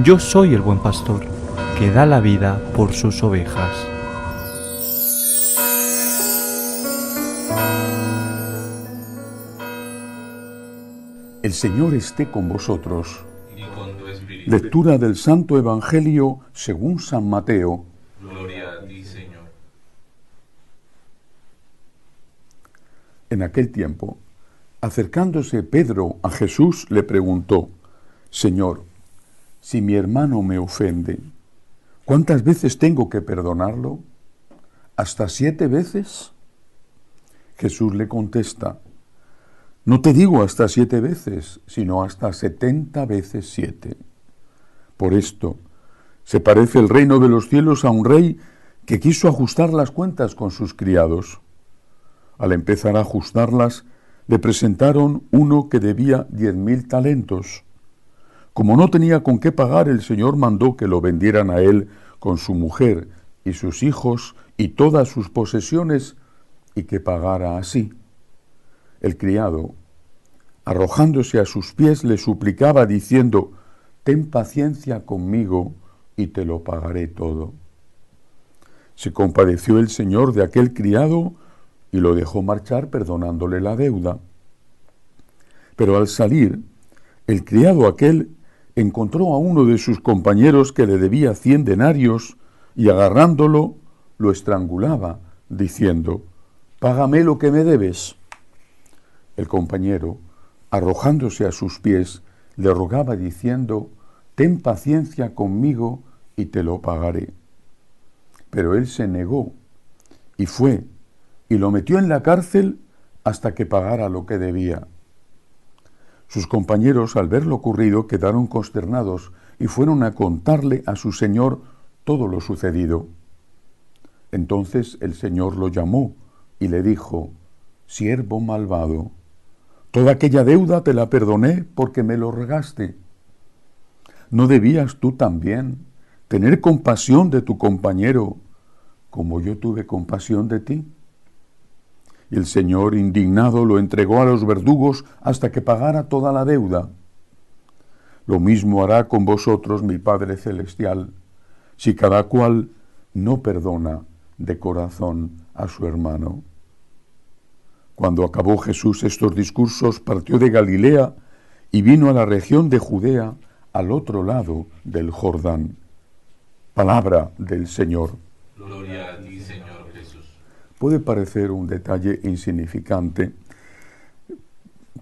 Yo soy el buen pastor, que da la vida por sus ovejas. El Señor esté con vosotros. Y con tu espíritu. Lectura del Santo Evangelio según San Mateo. Gloria a ti, Señor. En aquel tiempo, acercándose Pedro a Jesús, le preguntó: Señor, si mi hermano me ofende, ¿cuántas veces tengo que perdonarlo? ¿Hasta 7 veces? Jesús le contesta: no te digo hasta 7 veces, sino hasta 70 veces 7. Por esto, se parece el reino de los cielos a un rey que quiso ajustar las cuentas con sus criados. Al empezar a ajustarlas, le presentaron uno que debía 10.000 talentos. Como no tenía con qué pagar, el Señor mandó que lo vendieran a él con su mujer y sus hijos y todas sus posesiones, y que pagara así. El criado, arrojándose a sus pies, le suplicaba diciendo: ten paciencia conmigo y te lo pagaré todo. Se compadeció el Señor de aquel criado y lo dejó marchar perdonándole la deuda. Pero al salir, el criado aquel encontró a uno de sus compañeros que le debía 100 denarios y agarrándolo lo estrangulaba, diciendo: págame lo que me debes. El compañero, arrojándose a sus pies, le rogaba diciendo: ten paciencia conmigo y te lo pagaré. Pero él se negó y fue y lo metió en la cárcel hasta que pagara lo que debía. Sus compañeros, al ver lo ocurrido, quedaron consternados y fueron a contarle a su señor todo lo sucedido. Entonces el Señor lo llamó y le dijo: siervo malvado, toda aquella deuda te la perdoné porque me lo rogaste. ¿No debías tú también tener compasión de tu compañero como yo tuve compasión de ti? Y el Señor, indignado, lo entregó a los verdugos hasta que pagara toda la deuda. Lo mismo hará con vosotros mi Padre Celestial, si cada cual no perdona de corazón a su hermano. Cuando acabó Jesús estos discursos, partió de Galilea y vino a la región de Judea, al otro lado del Jordán. Palabra del Señor. Gloria a ti, Señor Jesús. Puede parecer un detalle insignificante.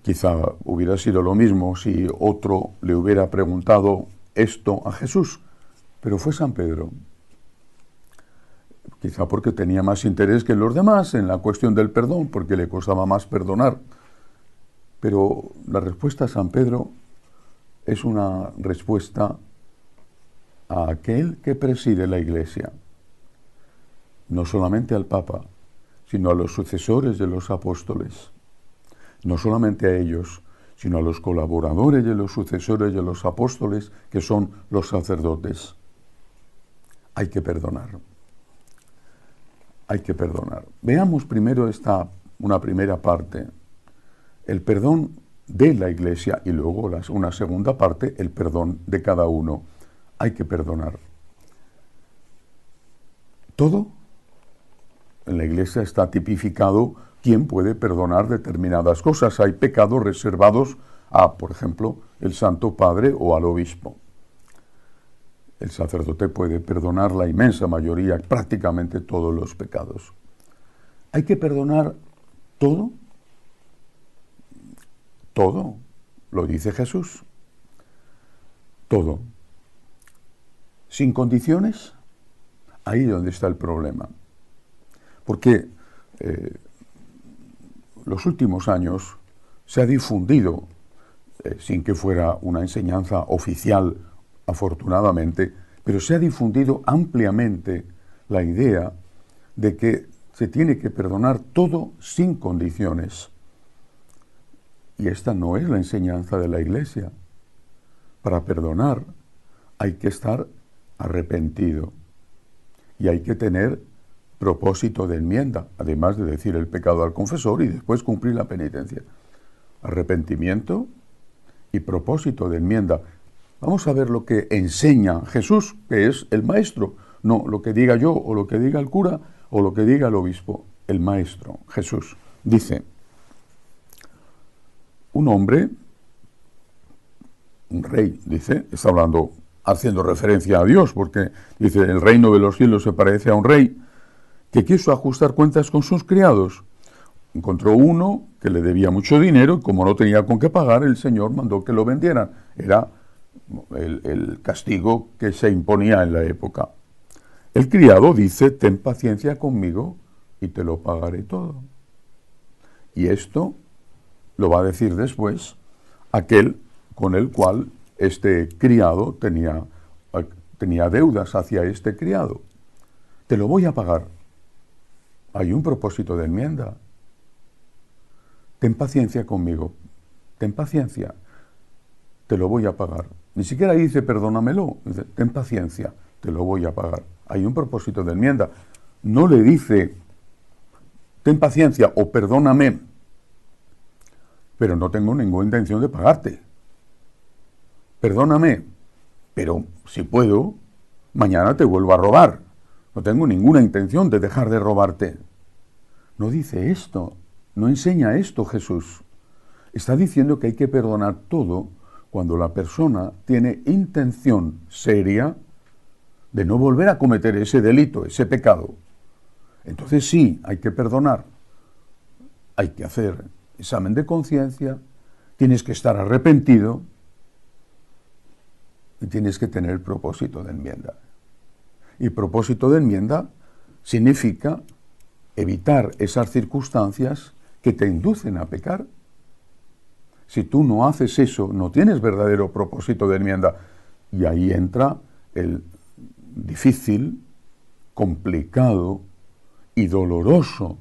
Quizá hubiera sido lo mismo si otro le hubiera preguntado esto a Jesús, pero fue San Pedro. Quizá porque tenía más interés que los demás en la cuestión del perdón, porque le costaba más perdonar. Pero la respuesta a San Pedro es una respuesta a aquel que preside la Iglesia, no solamente al Papa, sino a los sucesores de los apóstoles, no solamente a ellos, sino a los colaboradores de los sucesores de los apóstoles, que son los sacerdotes. Hay que perdonar. Hay que perdonar. Veamos primero una primera parte, el perdón de la Iglesia, y luego una segunda parte, el perdón de cada uno. Hay que perdonar. Todo en la Iglesia está tipificado quién puede perdonar determinadas cosas. Hay pecados reservados a, por ejemplo, el Santo Padre o al obispo. El sacerdote puede perdonar la inmensa mayoría, prácticamente todos los pecados. ¿Hay que perdonar todo? Todo, lo dice Jesús. Todo. ¿Sin condiciones? Ahí es donde está el problema. Porque los últimos años se ha difundido, sin que fuera una enseñanza oficial, afortunadamente, pero se ha difundido ampliamente la idea de que se tiene que perdonar todo sin condiciones. Y esta no es la enseñanza de la Iglesia. Para perdonar hay que estar arrepentido y hay que tener propósito de enmienda, además de decir el pecado al confesor y después cumplir la penitencia. Arrepentimiento y propósito de enmienda. Vamos a ver lo que enseña Jesús, que es el maestro, no lo que diga yo o lo que diga el cura o lo que diga el obispo, el maestro, Jesús. Dice, un hombre, un rey, dice, está hablando, haciendo referencia a Dios, porque dice, el reino de los cielos se parece a un rey que quiso ajustar cuentas con sus criados. Encontró uno que le debía mucho dinero y como no tenía con qué pagar, el Señor mandó que lo vendieran. Era el castigo que se imponía en la época. El criado dice, ten paciencia conmigo y te lo pagaré todo. Y esto lo va a decir después aquel con el cual este criado tenía deudas hacia este criado. Te lo voy a pagar. Hay un propósito de enmienda. Ten paciencia conmigo. Ten paciencia. Te lo voy a pagar. Ni siquiera dice perdónamelo. Dice, ten paciencia. Te lo voy a pagar. Hay un propósito de enmienda. No le dice, ten paciencia o perdóname, pero no tengo ninguna intención de pagarte. Perdóname, pero si puedo, mañana te vuelvo a robar. No tengo ninguna intención de dejar de robarte. No dice esto, no enseña esto Jesús. Está diciendo que hay que perdonar todo cuando la persona tiene intención seria de no volver a cometer ese delito, ese pecado. Entonces sí, hay que perdonar. Hay que hacer examen de conciencia, tienes que estar arrepentido y tienes que tener propósito de enmienda. Y propósito de enmienda significa evitar esas circunstancias que te inducen a pecar. Si tú no haces eso, no tienes verdadero propósito de enmienda. Y ahí entra el difícil, complicado y doloroso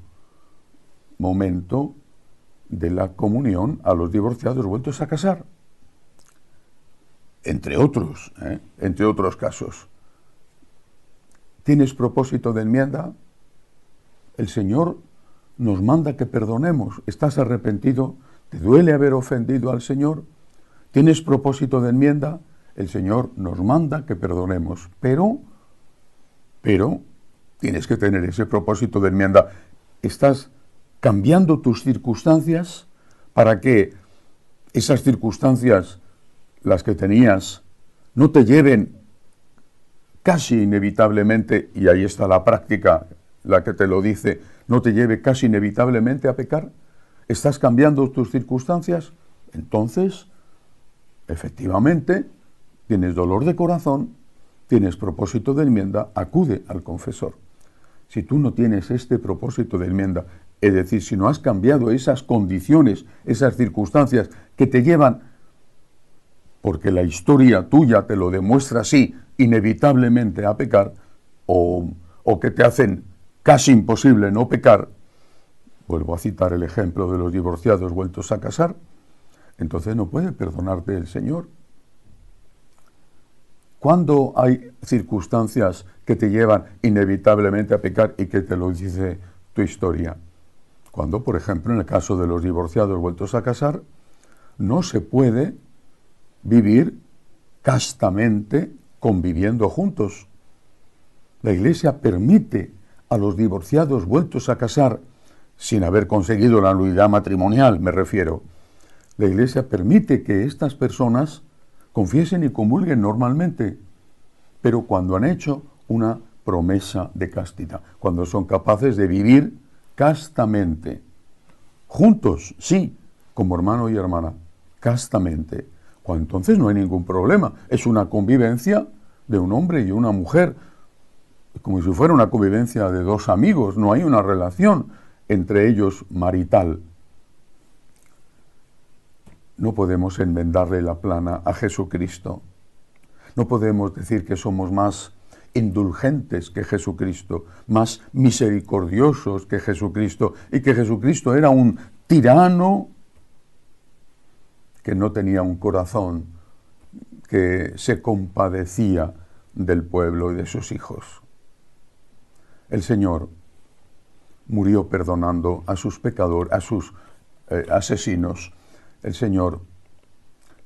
momento de la comunión a los divorciados vueltos a casar. Entre otros casos. ¿Tienes propósito de enmienda? El Señor nos manda que perdonemos. ¿Estás arrepentido? ¿Te duele haber ofendido al Señor? ¿Tienes propósito de enmienda? El Señor nos manda que perdonemos. Pero tienes que tener ese propósito de enmienda. Estás cambiando tus circunstancias para que esas circunstancias, las que tenías, no te lleven casi inevitablemente, y ahí está la práctica, la que te lo dice, no te lleve casi inevitablemente a pecar. ¿Estás cambiando tus circunstancias? Entonces, efectivamente, tienes dolor de corazón, tienes propósito de enmienda, acude al confesor. Si tú no tienes este propósito de enmienda, es decir, si no has cambiado esas condiciones, esas circunstancias que te llevan, porque la historia tuya te lo demuestra así, inevitablemente a pecar, o que te hacen casi imposible no pecar, vuelvo a citar el ejemplo de los divorciados vueltos a casar, entonces no puede perdonarte el Señor. ¿Cuándo hay circunstancias que te llevan inevitablemente a pecar y que te lo dice tu historia? Cuando, por ejemplo, en el caso de los divorciados vueltos a casar, no se puede vivir castamente conviviendo juntos. La Iglesia permite a los divorciados vueltos a casar, sin haber conseguido la nulidad matrimonial, me refiero. La Iglesia permite que estas personas confiesen y comulguen normalmente, pero cuando han hecho una promesa de castidad, cuando son capaces de vivir castamente, juntos, sí, como hermano y hermana, castamente, cuando entonces no hay ningún problema, es una convivencia de un hombre y una mujer, como si fuera una convivencia de dos amigos, no hay una relación entre ellos marital. No podemos enmendarle la plana a Jesucristo. No podemos decir que somos más indulgentes que Jesucristo, más misericordiosos que Jesucristo, y que Jesucristo era un tirano que no tenía un corazón que se compadecía del pueblo y de sus hijos. El Señor murió perdonando a sus pecadores, a sus asesinos. El Señor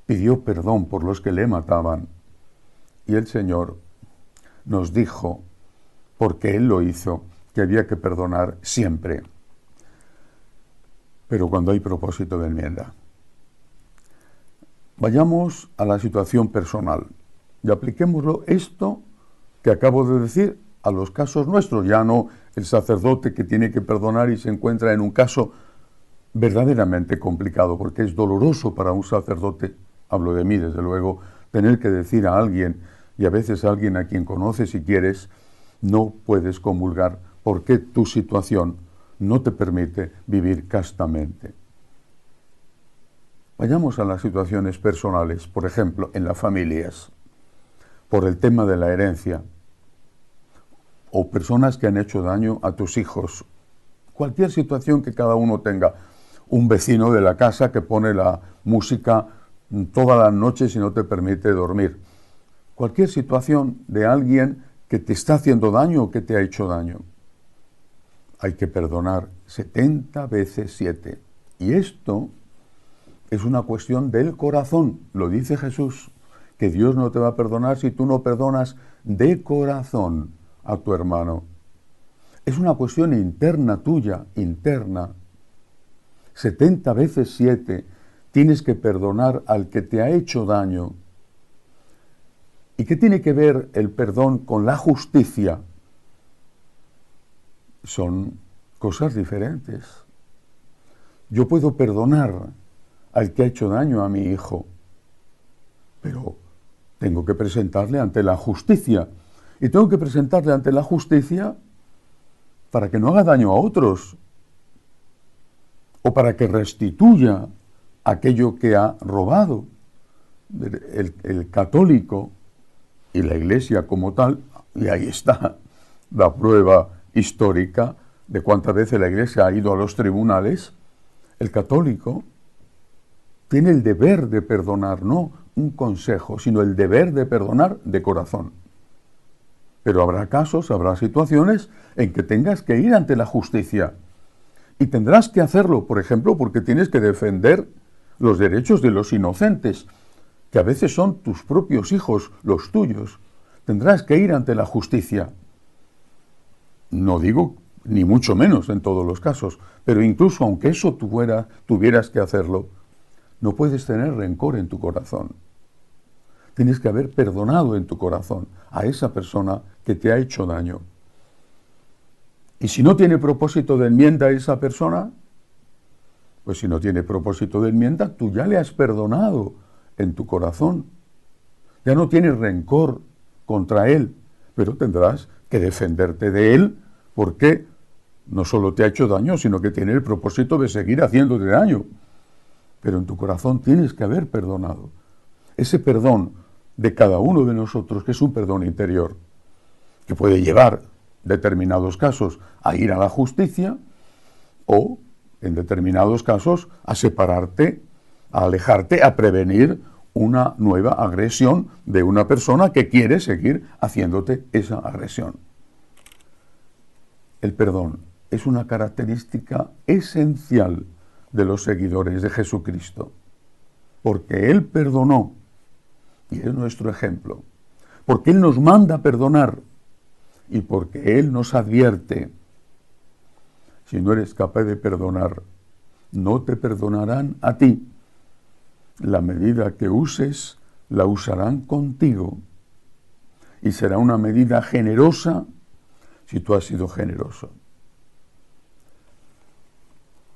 pidió perdón por los que le mataban Y el Señor nos dijo, porque Él lo hizo, que había que perdonar siempre, pero cuando hay propósito de enmienda. Vayamos a la situación personal y apliquémoslo esto que acabo de decir a los casos nuestros, ya no el sacerdote que tiene que perdonar y se encuentra en un caso verdaderamente complicado, porque es doloroso para un sacerdote, hablo de mí desde luego, tener que decir a alguien, y a veces a alguien a quien conoces y quieres, no puedes comulgar porque tu situación no te permite vivir castamente. Vayamos a las situaciones personales, por ejemplo, en las familias, por el tema de la herencia, o personas que han hecho daño a tus hijos. Cualquier situación que cada uno tenga. Un vecino de la casa que pone la música todas las noches y no te permite dormir. Cualquier situación de alguien que te está haciendo daño o que te ha hecho daño. Hay que perdonar 70 veces 7. Y esto es una cuestión del corazón. Lo dice Jesús, que Dios no te va a perdonar si tú no perdonas de corazón a tu hermano. Es una cuestión interna tuya, interna. 70 veces 7 tienes que perdonar al que te ha hecho daño. ¿Y qué tiene que ver el perdón con la justicia? Son cosas diferentes. Yo puedo perdonar al que ha hecho daño a mi hijo, pero tengo que presentarle ante la justicia. Y tengo que presentarle ante la justicia para que no haga daño a otros, o para que restituya aquello que ha robado. El católico y la Iglesia como tal, y ahí está la prueba histórica de cuántas veces la Iglesia ha ido a los tribunales, el católico tiene el deber de perdonar, no un consejo, sino el deber de perdonar de corazón. Pero habrá casos, habrá situaciones en que tengas que ir ante la justicia. Y tendrás que hacerlo, por ejemplo, porque tienes que defender los derechos de los inocentes, que a veces son tus propios hijos, los tuyos. Tendrás que ir ante la justicia. No digo ni mucho menos en todos los casos, pero incluso aunque eso tuvieras que hacerlo, no puedes tener rencor en tu corazón. Tienes que haber perdonado en tu corazón a esa persona que te ha hecho daño. Y si no tiene propósito de enmienda esa persona, pues si no tiene propósito de enmienda, tú ya le has perdonado en tu corazón. Ya no tienes rencor contra él, pero tendrás que defenderte de él porque no solo te ha hecho daño, sino que tiene el propósito de seguir haciéndote daño. Pero en tu corazón tienes que haber perdonado. Ese perdón de cada uno de nosotros, que es un perdón interior, que puede llevar determinados casos a ir a la justicia o, en determinados casos, a separarte, a alejarte, a prevenir una nueva agresión de una persona que quiere seguir haciéndote esa agresión. El perdón es una característica esencial de los seguidores de Jesucristo, porque Él perdonó, y es nuestro ejemplo, porque Él nos manda a perdonar, y porque Él nos advierte: si no eres capaz de perdonar, no te perdonarán a ti. La medida que uses, la usarán contigo. Y será una medida generosa si tú has sido generoso.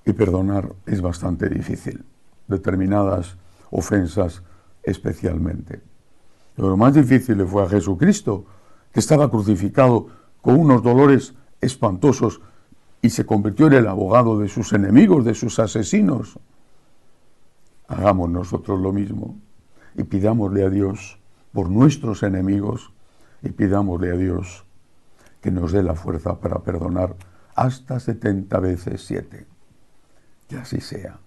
Y perdonar es bastante difícil, determinadas ofensas especialmente. Pero lo más difícil le fue a Jesucristo, que estaba crucificado con unos dolores espantosos y se convirtió en el abogado de sus enemigos, de sus asesinos. Hagamos nosotros lo mismo y pidámosle a Dios por nuestros enemigos y pidámosle a Dios que nos dé la fuerza para perdonar hasta 70 veces 7. Que así sea.